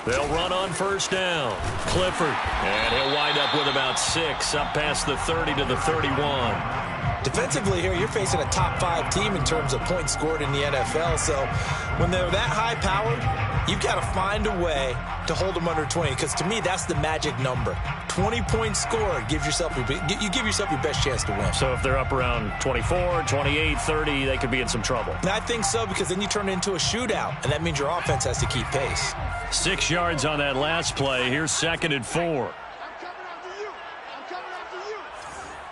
They'll run on first down. Clifford. And he'll wind up with about 6 up past the 30 to the 31. Defensively here, you're facing a top 5 team in terms of points scored in the NFL. So when they're that high-powered, you've got to find a way to hold them under 20. Because to me, that's the magic number. 20 points scored, you give yourself your best chance to win. So if they're up around 24, 28, 30, they could be in some trouble. And I think so, because then you turn it into a shootout, and that means your offense has to keep pace. 6 yards on that last play. Here's 2nd and 4. I'm coming after you. I'm coming after you.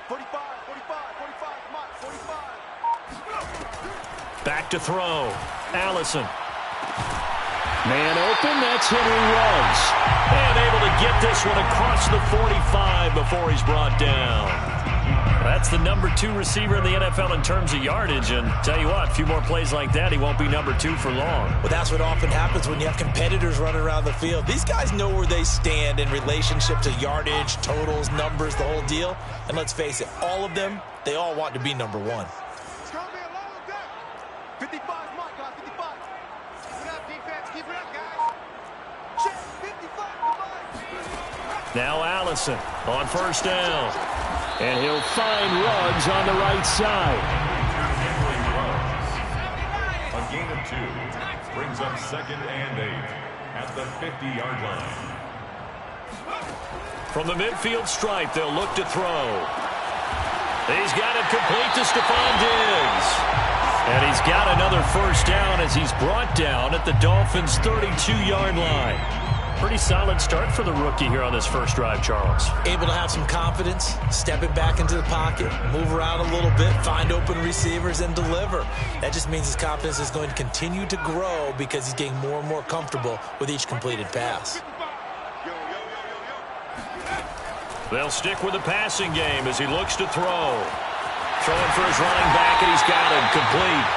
45, 45, come on, 45. Back to throw. Allison. Man open, that's Henry Ruggs. And able to get this one across the 45 before he's brought down. That's the number 2 receiver in the NFL in terms of yardage. And tell you what, a few more plays like that, he won't be number 2 for long. Well, that's what often happens when you have competitors running around the field. These guys know where they stand in relationship to yardage, totals, numbers, the whole deal. And let's face it, all of them, they all want to be number 1. It's going to be a long day. 55, mark, guys, 55. Keep it up, defense. Keep it up, guys. Check, 55, come on. Now Allison on first down. And he'll find Ruggs on the right side. A gain of 2 brings up 2nd and 8 at the 50-yard line. From the midfield stripe, they'll look to throw. He's got it complete to Stephon Diggs. And he's got another first down as he's brought down at the Dolphins' 32-yard line. Pretty solid start for the rookie here on this first drive, Charles. Able to have some confidence, stepping back into the pocket, move around a little bit, find open receivers, and deliver. That just means his confidence is going to continue to grow because he's getting more and more comfortable with each completed pass. They'll stick with the passing game as he looks to throw. Throwing for his running back, and he's got him complete.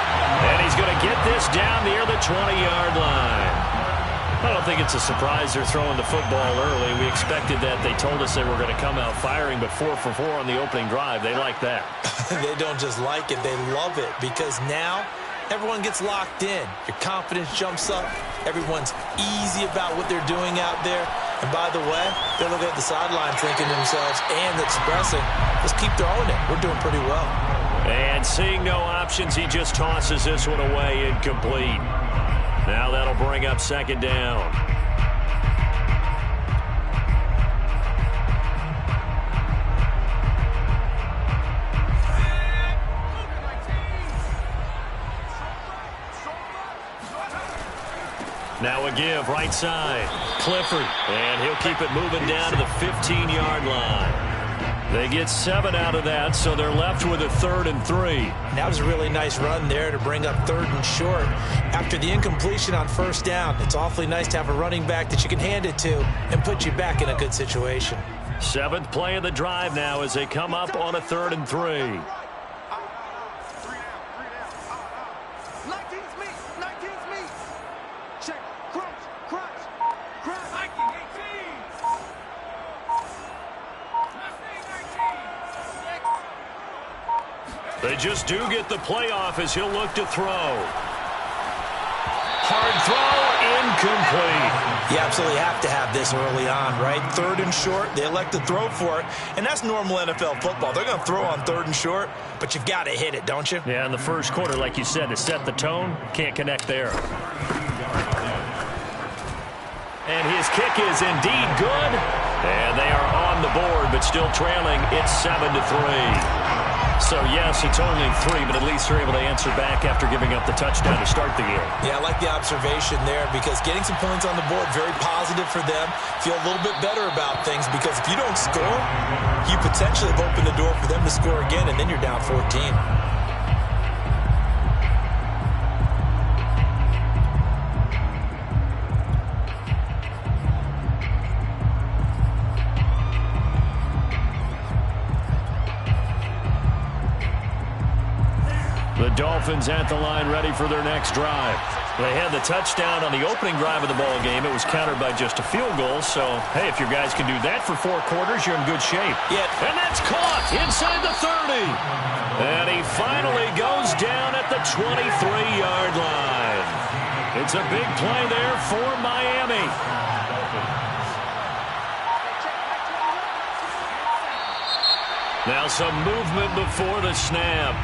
And he's going to get this down near the 20-yard line. I don't think it's a surprise they're throwing the football early. We expected that. They told us they were going to come out firing, but 4 for 4 on the opening drive. They like that. They don't just like it, they love it, because now everyone gets locked in. Your confidence jumps up. Everyone's easy about what they're doing out there. And by the way, they're looking at the sideline thinking to themselves and expressing, let's keep throwing it. We're doing pretty well. And seeing no options, he just tosses this one away incomplete. Now that'll bring up 2nd down. Now a give, right side. Clifford, and he'll keep it moving down to the 15-yard line. They get 7 out of that, so they're left with a 3rd and 3. That was a really nice run there to bring up 3rd and short. After the incompletion on first down, it's awfully nice to have a running back that you can hand it to and put you back in a good situation. 7th play of the drive now as they come up on a 3rd and 3. They just do get the playoff as he'll look to throw. Hard throw, incomplete. You absolutely have to have this early on, right? 3rd and short, they elect to throw for it, and that's normal NFL football. They're going to throw on 3rd and short, but you've got to hit it, don't you? Yeah, in the first quarter, like you said, to set the tone, can't connect there. And his kick is indeed good, and they are on the board, but still trailing. It's 7-3. So, yes, it's only 3, but at least they're able to answer back after giving up the touchdown to start the game. Yeah, I like the observation there because getting some points on the board, very positive for them. Feel a little bit better about things because if you don't score, you potentially have opened the door for them to score again, and then you're down 14. The Dolphins at the line ready for their next drive. They had the touchdown on the opening drive of the ball game. It was countered by just a field goal. So, hey, if your guys can do that for 4 quarters, you're in good shape. Yeah. And that's caught inside the 30. And he finally goes down at the 23-yard line. It's a big play there for Miami. Now some movement before the snap.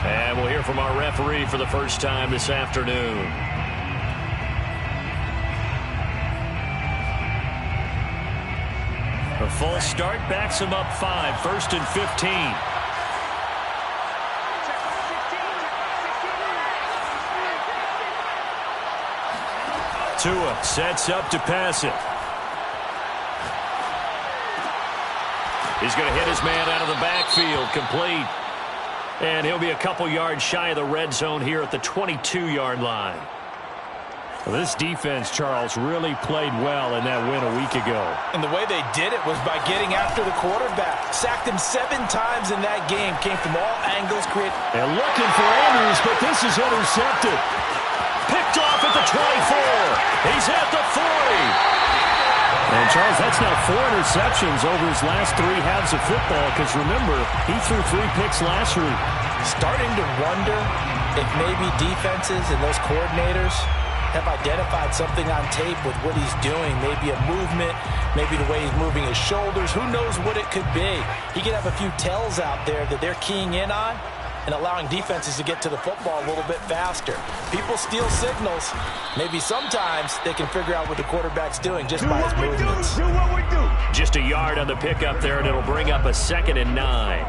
And we'll hear from our referee for the first time this afternoon. A false start backs him up 5, 1st and 15. Tua sets up to pass it. He's going to hit his man out of the backfield, complete. And he'll be a couple yards shy of the red zone here at the 22-yard line. Well, this defense, Charles, really played well in that win a week ago. And the way they did it was by getting after the quarterback. Sacked him 7 times in that game. Came from all angles. And looking for Andrews, but this is intercepted. Picked off at the 24. He's at the 40. And, Charles, that's now 4 interceptions over his last 3 halves of football because, remember, he threw 3 picks last week. Starting to wonder if maybe defenses and those coordinators have identified something on tape with what he's doing. Maybe a movement, maybe the way he's moving his shoulders. Who knows what it could be? He could have a few tells out there that they're keying in on and allowing defenses to get to the football a little bit faster. People steal signals. Maybe sometimes they can figure out what the quarterback's doing just by his movements. Do what we do. Just a yard on the pickup there, and it'll bring up a 2nd and 9.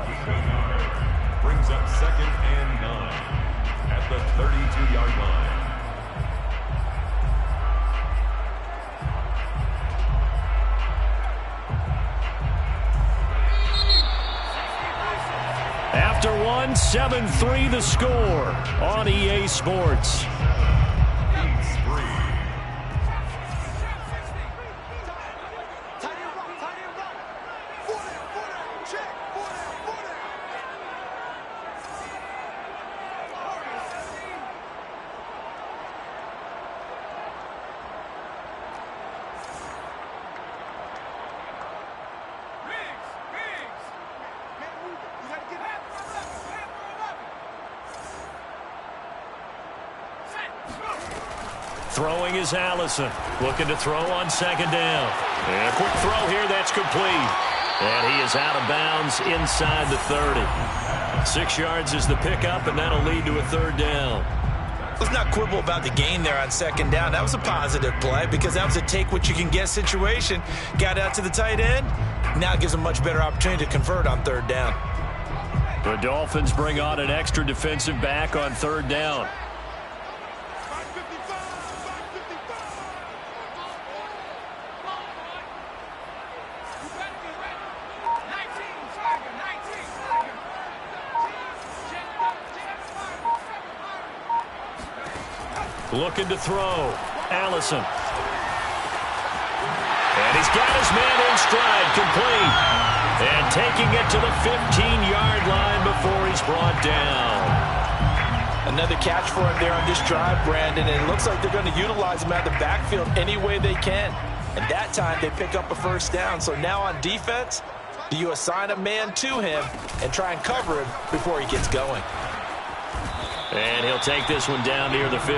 Brings up 2nd and 9 at the 32-yard line. After one, 7-3 the score on EA Sports. Throwing is Allison. Looking to throw on 2nd down. And a quick throw here, that's complete. And he is out of bounds inside the 30. 6 yards is the pickup, and that'll lead to a 3rd down. Let's not quibble about the gain there on 2nd down. That was a positive play because that was a take-what-you-can-get situation. Got out to the tight end. Now it gives him a much better opportunity to convert on 3rd down. The Dolphins bring on an extra defensive back on 3rd down. Looking to throw. Allison. And he's got his man in stride, complete. And taking it to the 15-yard line before he's brought down. Another catch for him there on this drive, Brandon. And it looks like they're going to utilize him out of the backfield any way they can. And that time they pick up a 1st down. So now on defense, do you assign a man to him and try and cover him before he gets going? And he'll take this one down near the 15.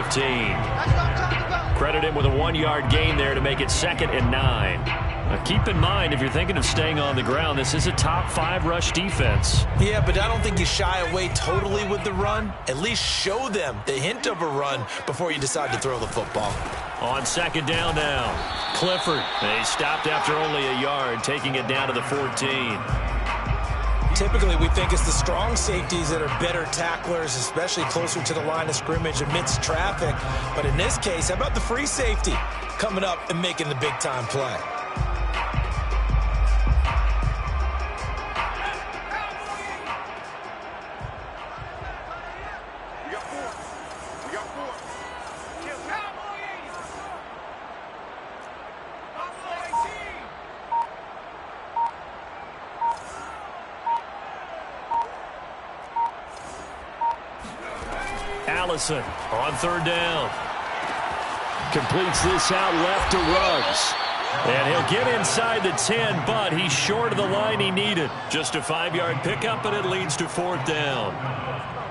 Credit him with a 1-yard gain there to make it 2nd and 9. Now keep in mind, if you're thinking of staying on the ground, this is a top 5 rush defense. Yeah, but I don't think you shy away totally with the run. At least show them the hint of a run before you decide to throw the football. On 2nd down now, Clifford. He stopped after only a yard, taking it down to the 14. Typically, we think it's the strong safeties that are better tacklers, especially closer to the line of scrimmage amidst traffic. But in this case, how about the free safety coming up and making the big-time play? We got 4. We got 4. Kill Allison on 3rd down. Completes this out left to Ruggs. And he'll get inside the 10, but he's short of the line he needed. Just a 5-yard pickup, and it leads to 4th down.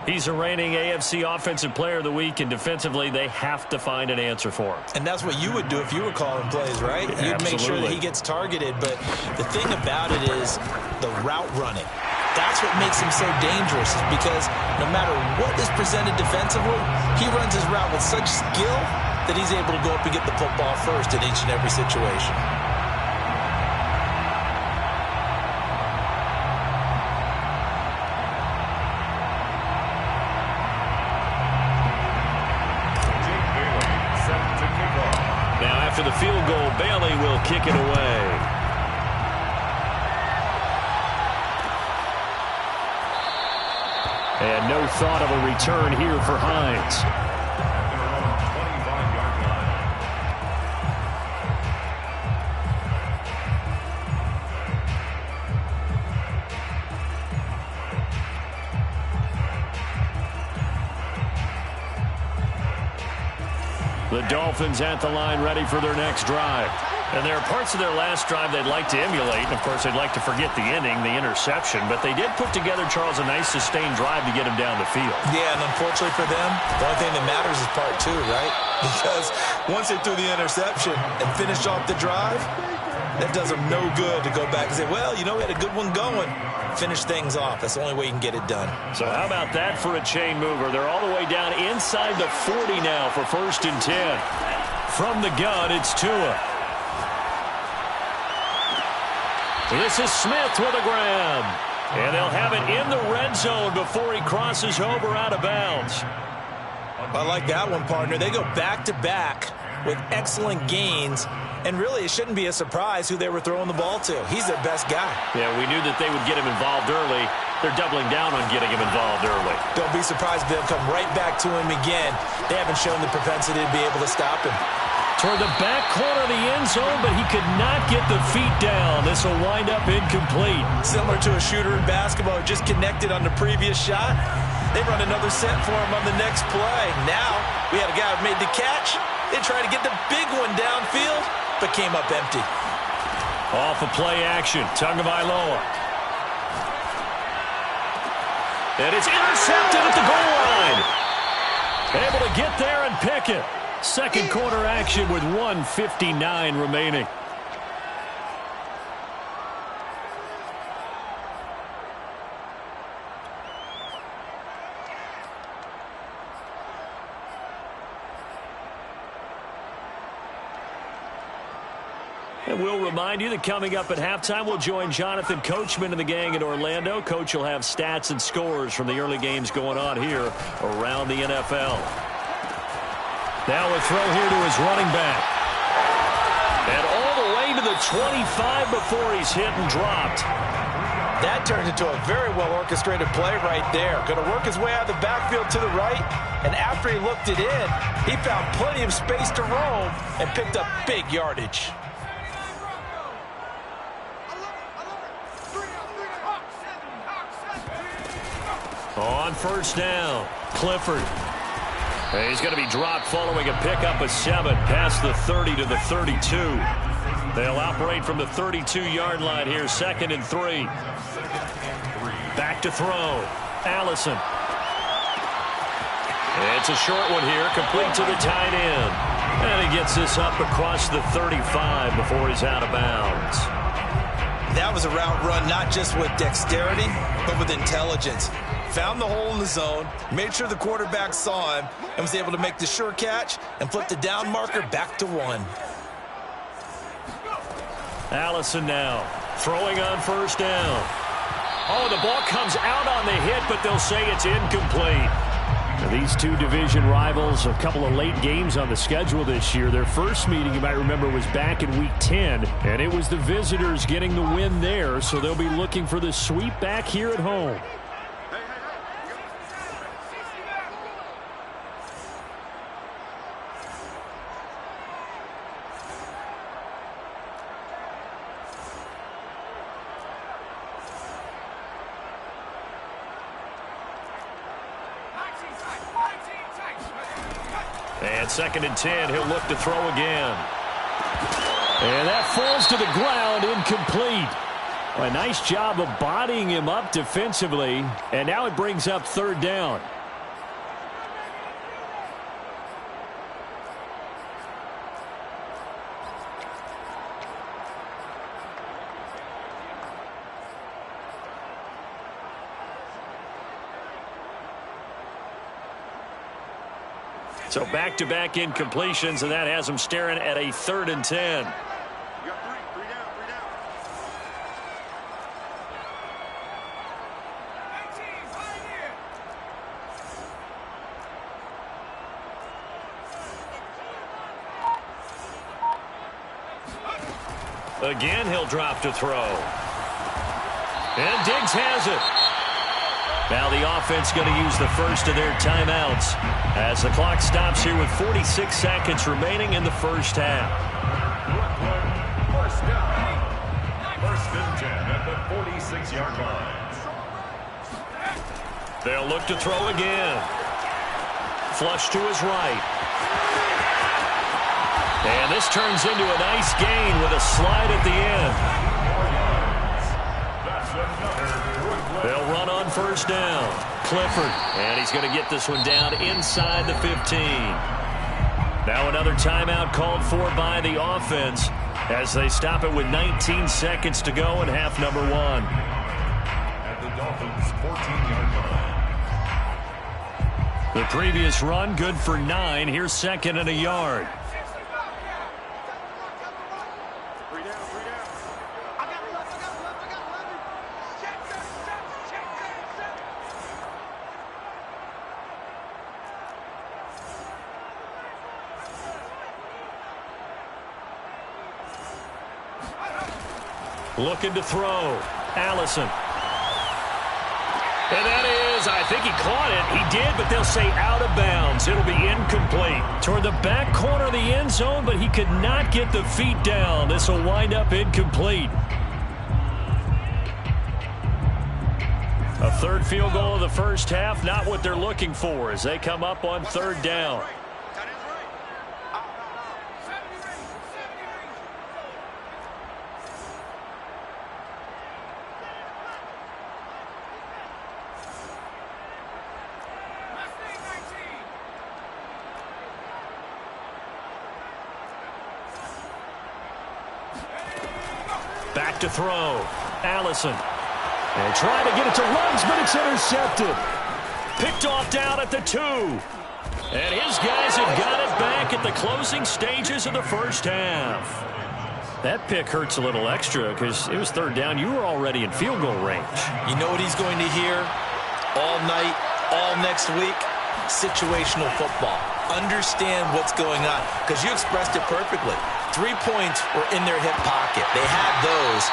He's a reigning AFC Offensive Player of the Week, and defensively, they have to find an answer for him. And that's what you would do if you were calling plays, right? You'd make sure that he gets targeted. But the thing about it is the route running. That's what makes him so dangerous, is because no matter what is presented defensively, he runs his route with such skill that he's able to go up and get the football first in each and every situation. Now after the field goal, Bailey will kick it away. And no thought of a return here for Hines. The Dolphins at the line, ready for their next drive. And there are parts of their last drive they'd like to emulate. And, of course, they'd like to forget the inning, the interception. But they did put together, Charles, a nice sustained drive to get him down the field. Yeah, and unfortunately for them, the only thing that matters is part two, right? Because once they threw the interception and finished off the drive, that does them no good to go back and say, well, you know, we had a good one going. Finish things off. That's the only way you can get it done. So how about that for a chain mover? They're all the way down inside the 40 now for 1st and 10. From the gun, it's Tua. This is Smith with a grab. And they'll have it in the red zone before he crosses over out of bounds. I like that one, partner. They go back-to-back with excellent gains. And really, it shouldn't be a surprise who they were throwing the ball to. He's their best guy. Yeah, we knew that they would get him involved early. They're doubling down on getting him involved early. Don't be surprised if they'll come right back to him again. They haven't shown the propensity to be able to stop him. Toward the back corner of the end zone, but he could not get the feet down. This will wind up incomplete. Similar to a shooter in basketball who just connected on the previous shot. They run another set for him on the next play. Now, we had a guy who made the catch. They tried to get the big one downfield, but came up empty. Off of play action, Tagovailoa. And it's intercepted at the goal line. Able to get there and pick it. Second quarter action with 1:59 remaining. And we'll remind you that coming up at halftime, we'll join Jonathan Coachman and the gang in Orlando. Coach will have stats and scores from the early games going on here around the NFL. Now a throw here to his running back. And all the way to the 25 before he's hit and dropped. That turned into a very well-orchestrated play right there. Going to work his way out of the backfield to the right. And after he looked it in, he found plenty of space to roam and picked up big yardage. On first down, Clifford. He's going to be dropped following a pickup of 7 past the 30 to the 32. They'll operate from the 32-yard line here, 2nd and 3. Back to throw. Allison. It's a short one here, complete to the tight end. And he gets this up across the 35 before he's out of bounds. That was a route run not just with dexterity, but with intelligence. Found the hole in the zone, made sure the quarterback saw him, and was able to make the sure catch and flip the down marker back to 1. Allison now throwing on first down. Oh, the ball comes out on the hit, but they'll say it's incomplete. Now, these two division rivals, a couple of late games on the schedule this year. Their first meeting, you might remember, was back in Week 10, and it was the visitors getting the win there, so they'll be looking for the sweep back here at home. And 2nd and 10, he'll look to throw again. And that falls to the ground, incomplete. A nice job of bodying him up defensively, and now it brings up 3rd down. So back-to-back incompletions, and that has them staring at a 3rd and 10. Again, he'll drop to throw. And Diggs has it. Now the offense going to use the first of their timeouts as the clock stops here with 46 seconds remaining in the first half. First down. 1st and 10 at the 46-yard line. They'll look to throw again. Flush to his right. And this turns into a nice gain with a slide at the end. They'll run on first down. Clifford, and he's going to get this one down inside the 15. Now another timeout called for by the offense as they stop it with 19 seconds to go in half number 1. At the Dolphins' 14-yard line. The previous run good for 9. Here's 2nd and a yard. Looking to throw. Allison. And that is, I think he caught it. He did, but they'll say out of bounds. It'll be incomplete. Toward the back corner of the end zone, but he could not get the feet down. This will wind up incomplete. A 3rd field goal of the first half, not what they're looking for as they come up on 3rd down. Back to throw. Allison. And trying to get it to Ruggs, but it's intercepted. Picked off down at the 2. And his guys have got it back at the closing stages of the first half. That pick hurts a little extra because it was 3rd down. You were already in field goal range. You know what he's going to hear all night, all next week? Situational football. Understand what's going on because you expressed it perfectly. 3 points were in their hip pocket. They had those.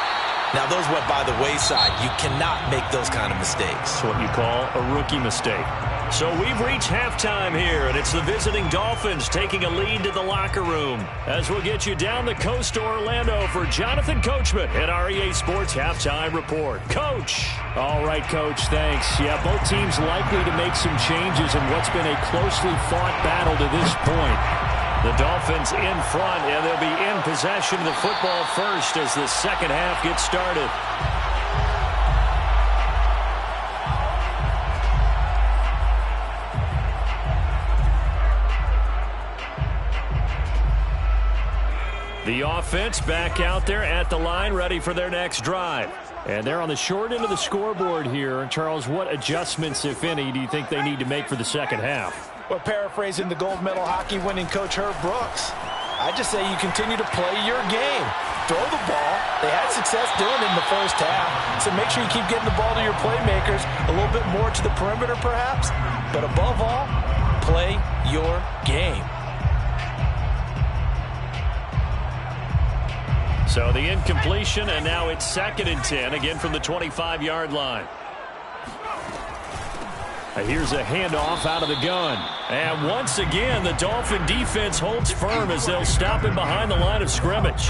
Now, those went by the wayside. You cannot make those kind of mistakes. It's what you call a rookie mistake. So we've reached halftime here, and it's the visiting Dolphins taking a lead to the locker room. As we'll get you down the coast to Orlando for Jonathan Coachman at our EA Sports Halftime Report. Coach. All right, Coach, thanks. Yeah, both teams likely to make some changes in what's been a closely fought battle to this point. The Dolphins in front, and they'll be in possession of the football first as the second half gets started. The offense back out there at the line, ready for their next drive. And they're on the short end of the scoreboard here. Charles, what adjustments, if any, do you think they need to make for the second half? Well, paraphrasing the gold medal hockey winning coach Herb Brooks, I just say you continue to play your game. Throw the ball. They had success doing it in the first half. So make sure you keep getting the ball to your playmakers, a little bit more to the perimeter perhaps. But above all, play your game. So the incompletion, and now it's 2nd and 10, again from the 25-yard line. Here's a handoff out of the gun. And once again, the Dolphin defense holds firm as they'll stop him behind the line of scrimmage.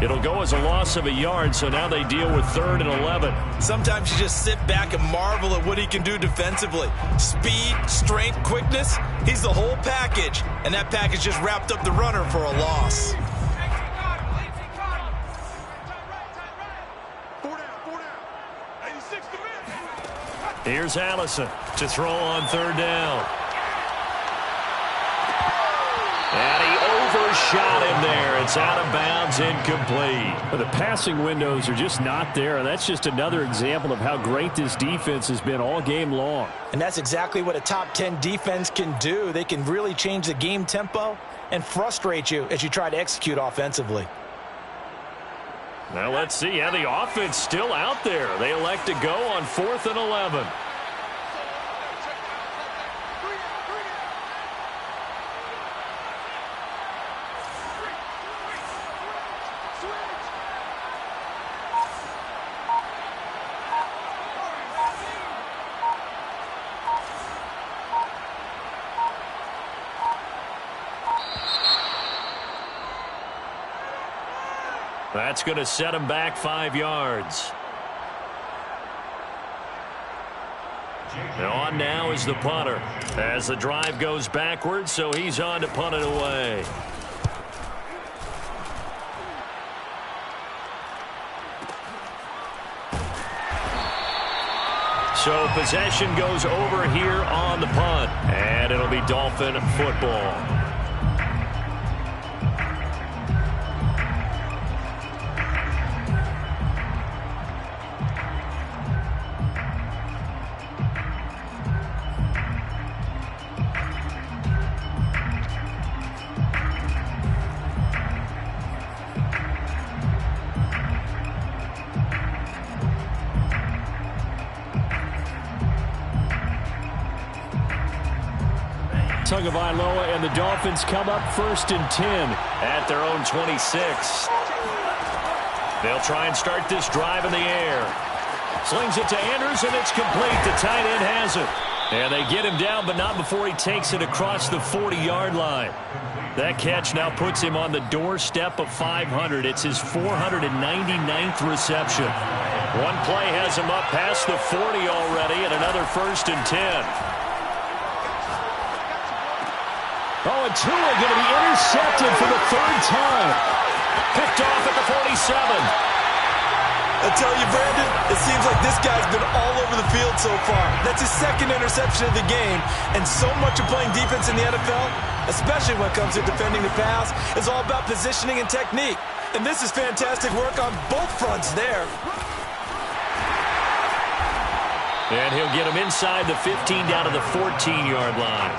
It'll go as a loss of a yard, so now they deal with 3rd and 11. Sometimes you just sit back and marvel at what he can do defensively. Speed, strength, quickness, he's the whole package. And that package just wrapped up the runner for a loss. Here's Allison to throw on 3rd down. And he shot in there. It's out of bounds, incomplete. Well, the passing windows are just not there, and that's just another example of how great this defense has been all game long. And that's exactly what a top 10 defense can do. They can really change the game tempo and frustrate you as you try to execute offensively. Now let's see how the offense still out there. They elect to go on 4th and 11. That's going to set him back 5 yards. And on now is the punter as the drive goes backwards, so he's on to punt it away. So possession goes over here on the punt, and it'll be Dolphin football. Tagovailoa and the Dolphins come up 1st and 10 at their own 26. They'll try and start this drive in the air. Slings it to Andrews, and it's complete. The tight end has it. And they get him down, but not before he takes it across the 40-yard line. That catch now puts him on the doorstep of 500. It's his 499th reception. One play has him up past the 40 already, and another 1st and 10. Oh, and Tua going to be intercepted for the 3rd time. Picked off at the 47. I tell you, Brandon, it seems like this guy's been all over the field so far. That's his 2nd interception of the game. And so much of playing defense in the NFL, especially when it comes to defending the pass, is all about positioning and technique. And this is fantastic work on both fronts there. And he'll get him inside the 15 down to the 14-yard line.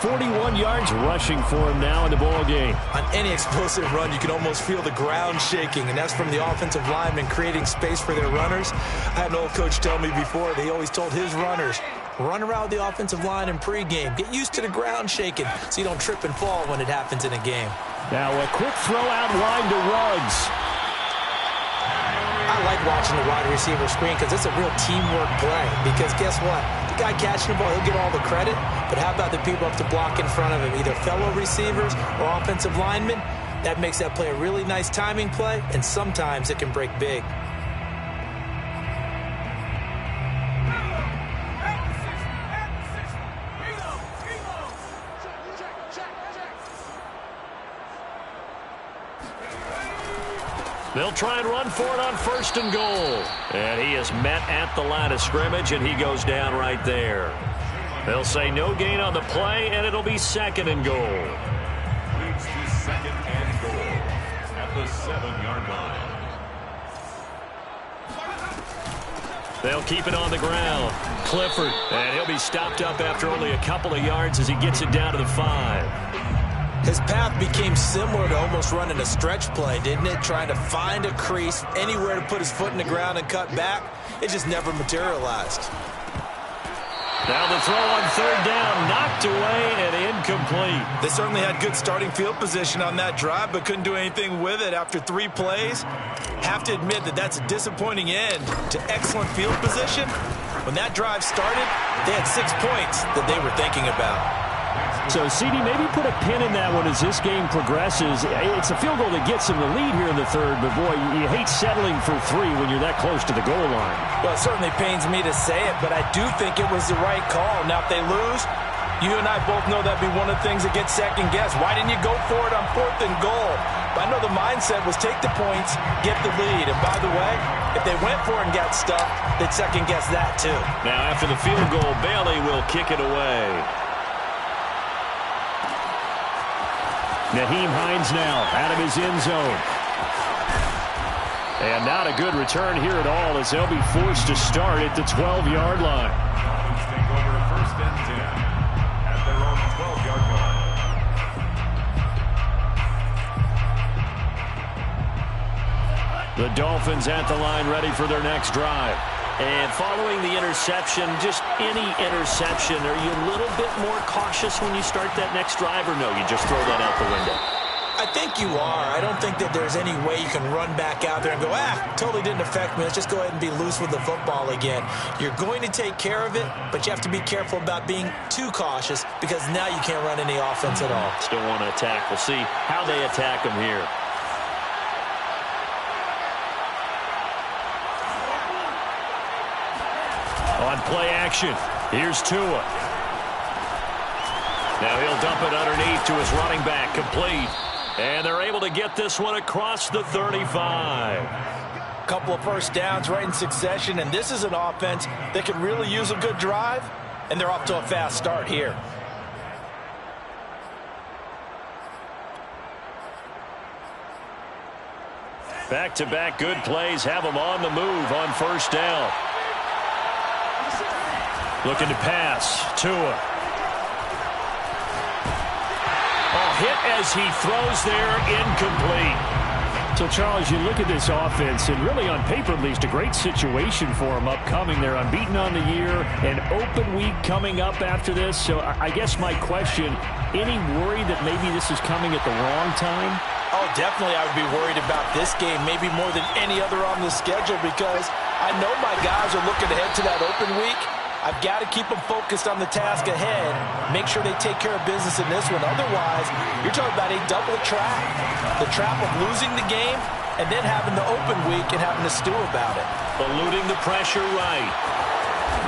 41 yards rushing for him now in the ball game. On any explosive run, you can almost feel the ground shaking, and that's from the offensive linemen creating space for their runners. I had an old coach tell me before, they always told his runners, run around the offensive line in pregame. Get used to the ground shaking so you don't trip and fall when it happens in a game. Now a quick throw out line to Ruggs. I like watching the wide receiver screen because it's a real teamwork play. Because guess what? The guy catching the ball, he'll get all the credit. But how about the people up to block in front of him, either fellow receivers or offensive linemen? That makes that play a really nice timing play, and sometimes it can break big. They'll try and run for it on 1st and goal. And he is met at the line of scrimmage, and he goes down right there. They'll say no gain on the play, and it'll be 2nd and goal. Leads to 2nd and goal at the 7-yard line. They'll keep it on the ground. Clifford, and he'll be stopped up after only a couple of yards as he gets it down to the 5. His path became similar to almost running a stretch play, didn't it? Trying to find a crease, anywhere to put his foot in the ground and cut back. It just never materialized. Now the throw on 3rd down, knocked away and incomplete. They certainly had good starting field position on that drive, but couldn't do anything with it after 3 plays. Have to admit that that's a disappointing end to excellent field position. When that drive started, they had 6 points that they were thinking about. So, CD, maybe put a pin in that one as this game progresses. It's a field goal that gets them the lead here in the 3rd, but, boy, you hate settling for 3 when you're that close to the goal line. Well, it certainly pains me to say it, but I do think it was the right call. Now, if they lose, you and I both know that'd be one of the things that gets second-guessed. Why didn't you go for it on 4th and goal? But I know the mindset was take the points, get the lead. And, by the way, if they went for it and got stuck, they'd second-guess that, too. Now, after the field goal, Bailey will kick it away. Nyheim Hines now out of his end zone. And not a good return here at all as they'll be forced to start at the 12-yard line. Dolphins take over 1st and 10 at their own 12-yard line. The Dolphins at the line ready for their next drive. And following the interception, just any interception, are you a little bit more cautious when you start that next drive, or no, you just throw that out the window? I think you are. I don't think that there's any way you can run back out there and go, totally didn't affect me. Let's just go ahead and be loose with the football again. You're going to take care of it, but you have to be careful about being too cautious because now you can't run any offense at all. Still want to attack. We'll see how they attack them here. On play action, here's Tua. Now he'll dump it underneath to his running back, complete. And they're able to get this one across the 35. Couple of first downs right in succession, and this is an offense that could really use a good drive, and they're off to a fast start here. Back-to-back good plays have them on the move on first down. Looking to pass. Tua. Hit as he throws there, incomplete. So, Charles, you look at this offense, and really on paper, at least, a great situation for them upcoming. They're unbeaten on the year, an open week coming up after this. So I guess my question, any worry that maybe this is coming at the wrong time? Oh, definitely I would be worried about this game, maybe more than any other on the schedule, because I know my guys are looking ahead to that open week. I've got to keep them focused on the task ahead, make sure they take care of business in this one. Otherwise, you're talking about a double trap. The trap of losing the game and then having the open week and having to stew about it. Eluding the pressure right.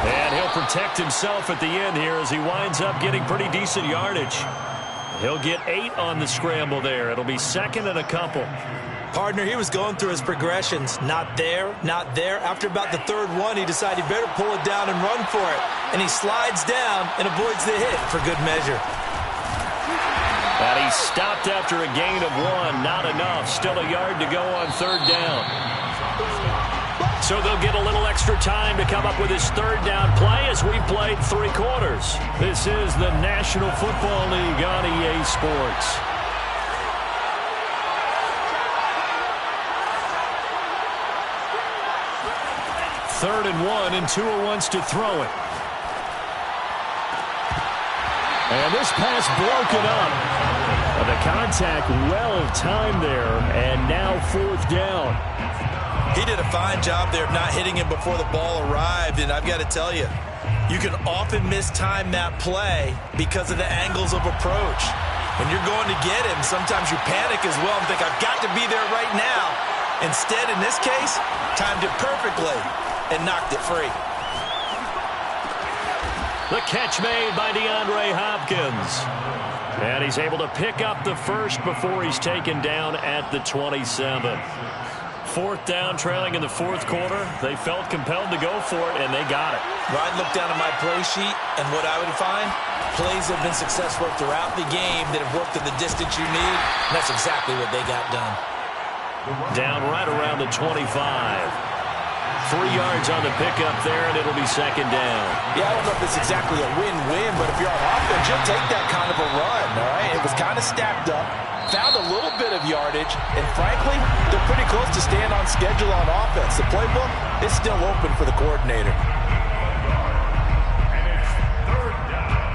And he'll protect himself at the end here as he winds up getting pretty decent yardage. He'll get 8 on the scramble there. It'll be 2nd and a couple. Partner, he was going through his progressions. Not there, not there. After about the 3rd one, he decided he better pull it down and run for it. And he slides down and avoids the hit for good measure. And he stopped after a gain of 1. Not enough. Still a yard to go on 3rd down. So they'll get a little extra time to come up with his 3rd down play as we've played 3 quarters. This is the National Football League on EA Sports. 3rd and 1, and Tua wants to throw it. And this pass broken up. The contact well timed there, and now 4th down. He did a fine job there of not hitting him before the ball arrived, and I've got to tell you, you can often mistime that play because of the angles of approach. When you're going to get him, sometimes you panic as well and think, I've got to be there right now. Instead, in this case, timed it perfectly and knocked it free. The catch made by DeAndre Hopkins. And he's able to pick up the first before he's taken down at the 27. 4th down, trailing in the 4th quarter. They felt compelled to go for it, and they got it. Well, I'd look down at my play sheet, and what I would find, plays have been successful throughout the game that have worked at the distance you need, and that's exactly what they got done. Down right around the 25. 3 yards on the pickup there, and it'll be 2nd down. Yeah, I don't know if it's exactly a win-win, but if you're on offense, you'll take that kind of a run, all right? It was kind of stacked up, found a little bit of yardage, and frankly, they're pretty close to staying on schedule on offense. The playbook is still open for the coordinator. And it's 3rd down.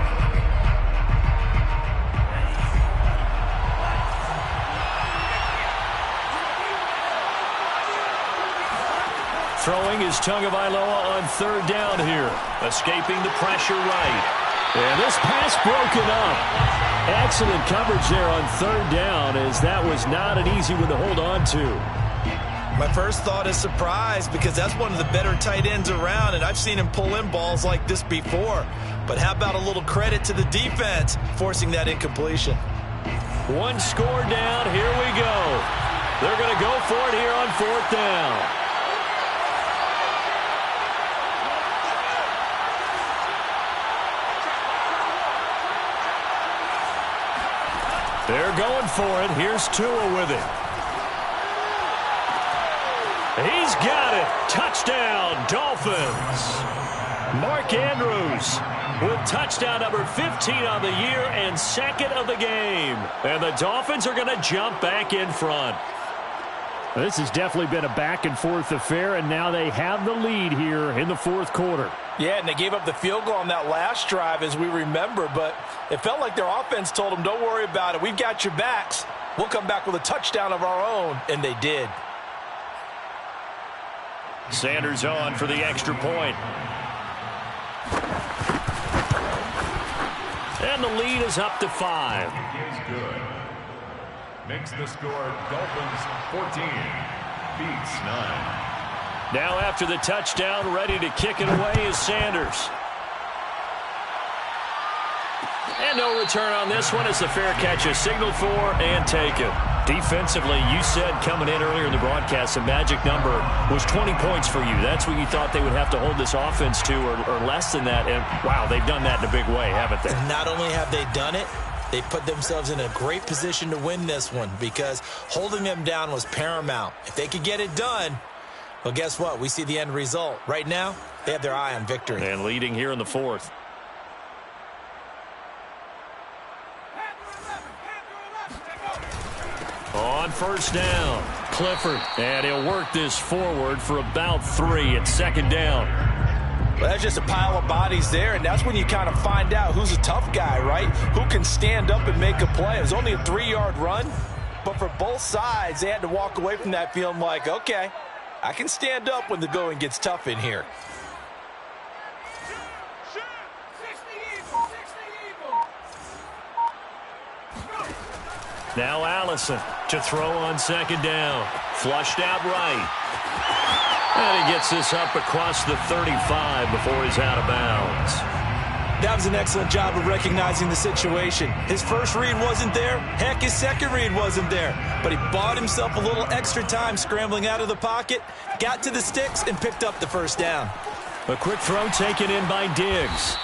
Throwing is Tagovailoa on 3rd down here. Escaping the pressure right. And this pass broken up. Excellent coverage there on 3rd down, as that was not an easy one to hold on to. My first thought is surprise, because that's one of the better tight ends around, and I've seen him pull in balls like this before. But how about a little credit to the defense forcing that incompletion? 1 score down. Here we go. They're going to go for it here on 4th down. They're going for it. Here's Tua with it. He's got it. Touchdown, Dolphins. Mark Andrews with touchdown number 15 on the year and second of the game. And the Dolphins are going to jump back in front. This has definitely been a back-and-forth affair, and now they have the lead here in the fourth quarter. Yeah, and they gave up the field goal on that last drive, as we remember, but it felt like their offense told them, don't worry about it. We've got your backs. We'll come back with a touchdown of our own, and they did. Sanders on for the extra point. And the lead is up to 5. Is good. Makes the score Dolphins 14, Beats 9. Now after the touchdown, ready to kick it away is Sanders. And no return on this one as the fair catch is signaled for and taken. Defensively, you said coming in earlier in the broadcast, the magic number was 20 points for you. That's what you thought they would have to hold this offense to or less than that. And, wow, they've done that in a big way, haven't they? And not only have they done it, they put themselves in a great position to win this one because holding them down was paramount. If they could get it done, well, guess what? We see the end result. Right now, they have their eye on victory. And leading here in the fourth. On first down, Clifford. And he'll work this forward for about 3 at second down. Well, that's just a pile of bodies there, and that's when you kind of find out who's a tough guy, right? Who can stand up and make a play. It was only a 3-yard run, but for both sides, they had to walk away from that feeling like, okay, I can stand up when the going gets tough in here. Now Allison to throw on second down. Flushed out right. And he gets this up across the 35 before he's out of bounds. That was an excellent job of recognizing the situation. His first read wasn't there. Heck, his second read wasn't there. But he bought himself a little extra time scrambling out of the pocket, got to the sticks, and picked up the first down. A quick throw taken in by Diggs.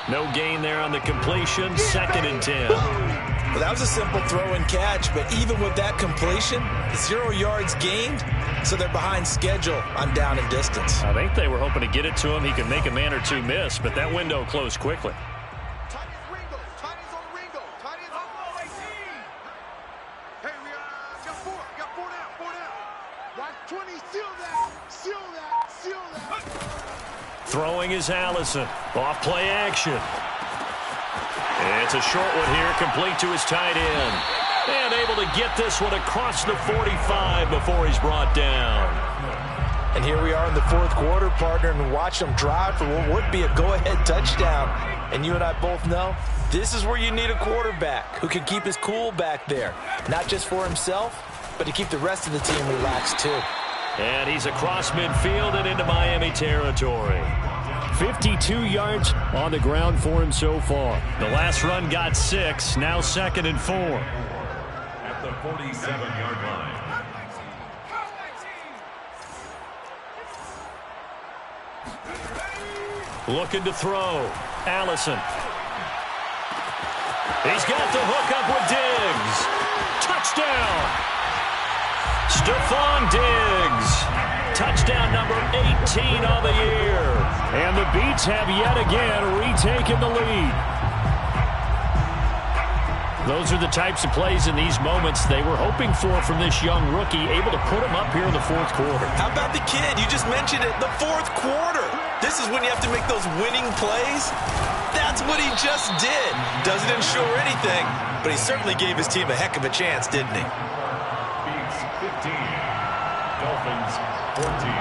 No gain there on the completion. Second and 10. Well, that was a simple throw and catch, but even with that completion, 0 yards gained, so they're behind schedule on down and distance. I think they were hoping to get it to him. He could make a man or two miss, but that window closed quickly. Tiny's Ringo. Tiny's on Ringo. Tiny's on 18. Hey, we got 4. Got 4 down. 4 down. Watch 20. Seal that. Seal that. Seal that. Throwing is Allison. Off play action. It's a short one here, complete to his tight end. And able to get this one across the 45 before he's brought down. And here we are in the fourth quarter, partner, and watch them drive for what would be a go-ahead touchdown. And you and I both know this is where you need a quarterback who can keep his cool back there. Not just for himself, but to keep the rest of the team relaxed too. And he's across midfield and into Miami territory. 52 yards on the ground for him so far. The last run got 6, now second and 4. At the 47-yard line. Looking to throw. Allison. He's got the hook up with Diggs. Touchdown. Stephon Diggs. Touchdown number 18 on the year. And the Beats have yet again retaken the lead. Those are the types of plays in these moments they were hoping for from this young rookie, able to put him up here in the fourth quarter. How about the kid? You just mentioned it, the fourth quarter. This is when you have to make those winning plays. That's what he just did. Doesn't ensure anything, but he certainly gave his team a heck of a chance, didn't he? Beats 15. Dolphins 14.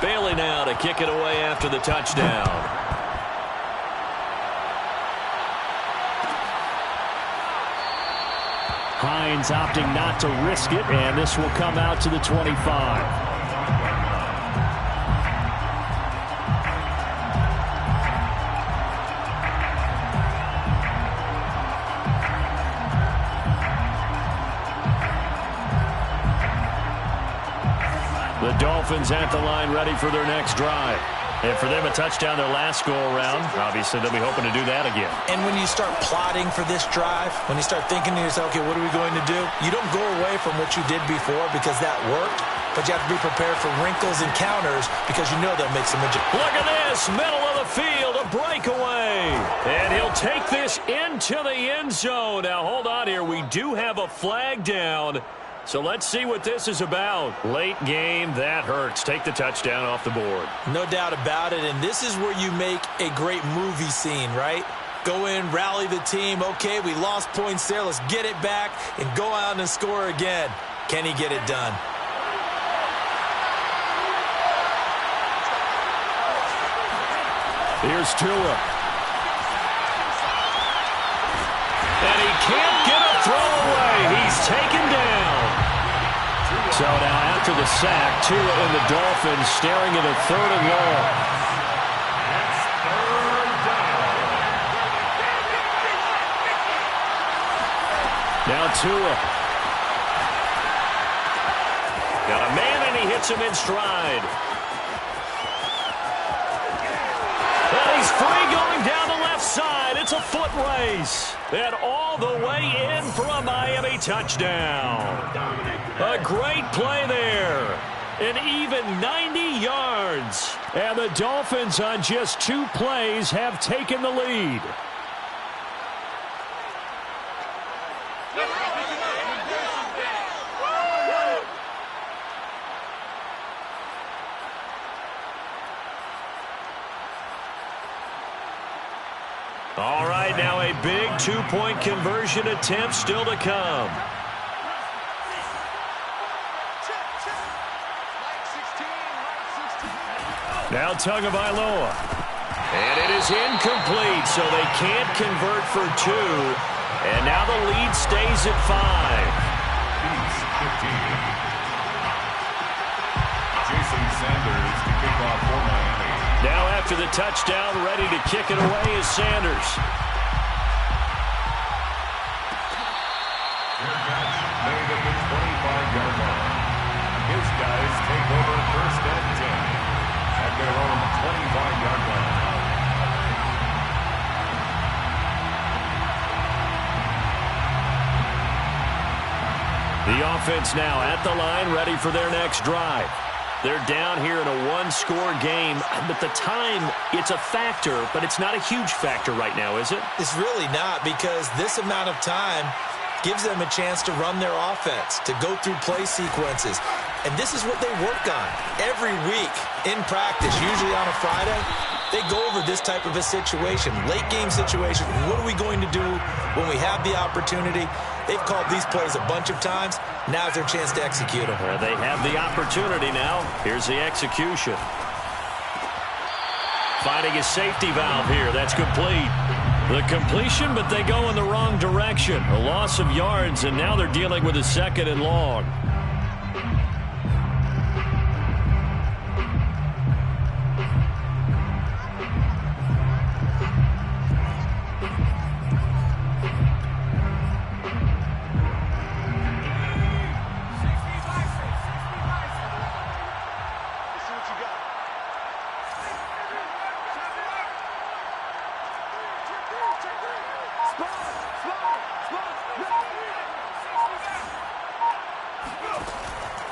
Bailey now to kick it away after the touchdown. Hines opting not to risk it, and this will come out to the 25. The Dolphins at the line ready for their next drive. And for them, a touchdown their last go-around. Obviously, they'll be hoping to do that again. And when you start plotting for this drive, when you start thinking to yourself, okay, what are we going to do? You don't go away from what you did before because that worked, but you have to be prepared for wrinkles and counters because you know they'll make some adjustments. Look at this, middle of the field, a breakaway. And he'll take this into the end zone. Now, hold on here. We do have a flag down. So let's see what this is about. Late game, that hurts. Take the touchdown off the board. No doubt about it, and this is where you make a great movie scene, right? Go in, rally the team. Okay, we lost points there. Let's get it back and go out and score again. Can he get it done? Here's Tua. And he can't get a throw away. He's taken down. So now after the sack, Tua and the Dolphins staring at a 3rd and long. It's 3rd down. Now Tua. Got a man and he hits him in stride. And he's free going down the left side. It's a foot race. And all the way in for a Miami touchdown. A great play there. An even 90 yards. And the Dolphins on just 2 plays have taken the lead. All right, now a big 2-point conversion attempt still to come. Now Tagovailoa. And it is incomplete, so they can't convert for 2. And now the lead stays at 5. Beats 15. Jason Sanders to kick off for Miami. Now after the touchdown, ready to kick it away is Sanders. Their catch made at the 25-yard line. His guys take over 1st and 10 at their own 25-yard line. The offense now at the line, ready for their next drive. They're down here in a 1-score game, but the time, it's a factor, but it's not a huge factor right now, is it? It's really not, because this amount of time gives them a chance to run their offense, to go through play sequences. And this is what they work on every week in practice, usually on a Friday. They go over this type of a situation, late game situation. What are we going to do when we have the opportunity? They've called these plays a bunch of times. Now's their chance to execute them. They have the opportunity now. Here's the execution. Finding a safety valve here. That's complete. The completion, but they go in the wrong direction. A loss of yards, and now they're dealing with a 2nd and long.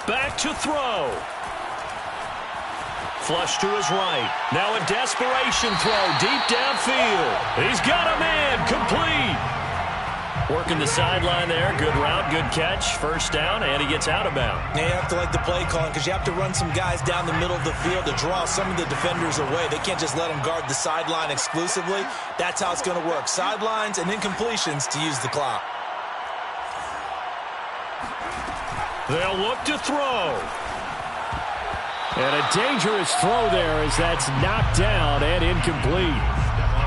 Back to throw. Flush to his right. Now a desperation throw deep downfield. He's got a man. Complete. Working the sideline there. Good route, good catch. 1st down, and he gets out of bounds. Now you have to like the play calling because you have to run some guys down the middle of the field to draw some of the defenders away. They can't just let them guard the sideline exclusively. That's how it's going to work. Sidelines and then completions to use the clock. They'll look to throw. And a dangerous throw there as that's knocked down and incomplete.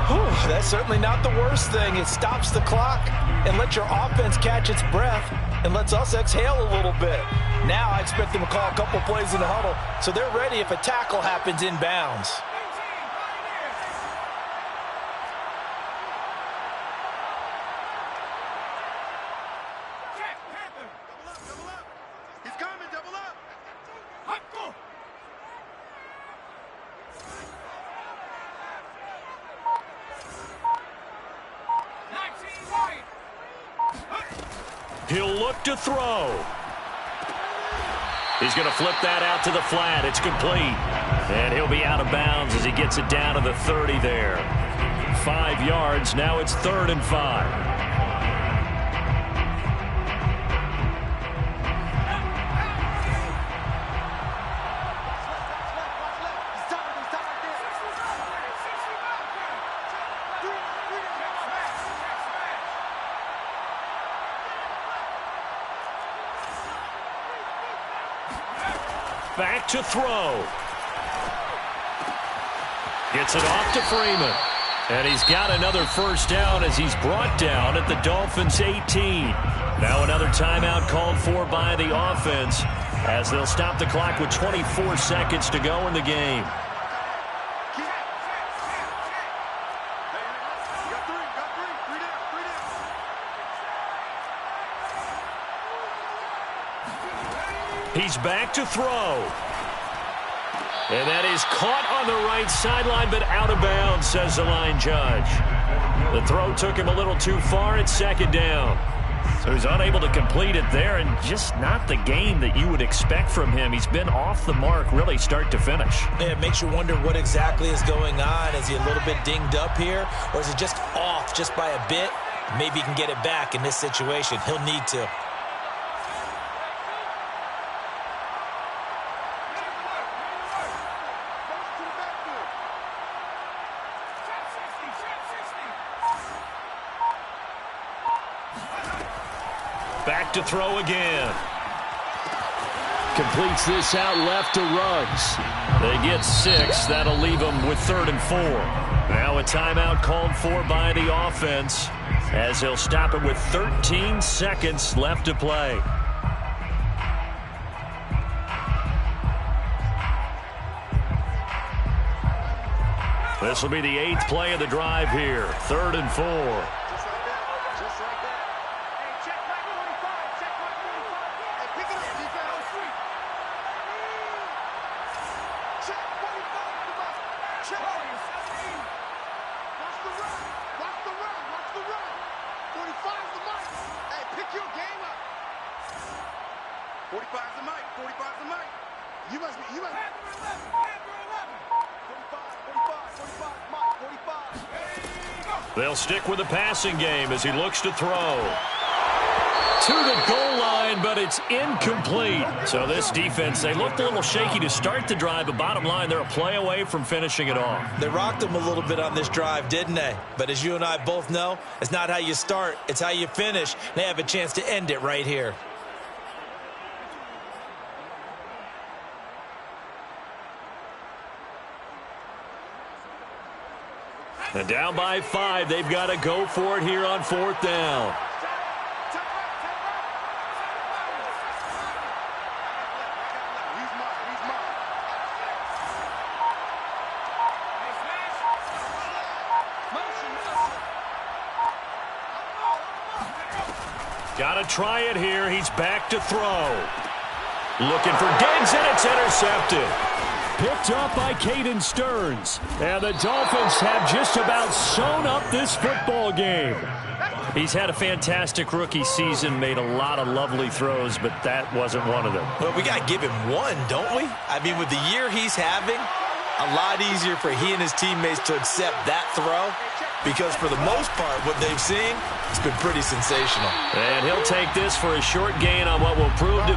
Whew, that's certainly not the worst thing. It stops the clock and lets your offense catch its breath and lets us exhale a little bit. Now I expect them to call a couple plays in the huddle so they're ready if a tackle happens inbounds. He's coming, double up. He'll look to throw. He's going to flip that out to the flat. It's complete. And he'll be out of bounds as he gets it down to the 30 there. 5 yards. Now it's 3rd and 5. Back to throw. Gets it off to Freeman. And he's got another first down as he's brought down at the Dolphins' 18. Now another timeout called for by the offense as they'll stop the clock with 24 seconds to go in the game. He's back to throw. And that is caught on the right sideline, but out of bounds, says the line judge. The throw took him a little too far at 2nd down. So he's unable to complete it there, and just not the game that you would expect from him. He's been off the mark, really, start to finish. Yeah, it makes you wonder what exactly is going on. Is he a little bit dinged up here, or is he just off just by a bit? Maybe he can get it back in this situation. He'll need to. Back to throw again. Completes this out left to Ruggs. They get 6. That'll leave them with 3rd and 4. Now a timeout called for by the offense as they'll stop it with 13 seconds left to play. This will be the 8th play of the drive here. 3rd and 4. They'll stick with the passing game as he looks to throw. To the goal line, but it's incomplete. So this defense, they looked a little shaky to start the drive, but bottom line, they're a play away from finishing it off. They rocked him a little bit on this drive, didn't they? But as you and I both know, it's not how you start, it's how you finish. They have a chance to end it right here. And down by 5, they've got to go for it here on 4th down. Got to try it here. He's back to throw. Looking for Diggs, and it's intercepted. Picked up by Caden Stearns. And the Dolphins have just about sewn up this football game. He's had a fantastic rookie season, made a lot of lovely throws, but that wasn't one of them. Well, we got to give him one, don't we? I mean, with the year he's having, a lot easier for he and his teammates to accept that throw because for the most part, what they've seen, it's been pretty sensational. And he'll take this for a short gain on what will prove to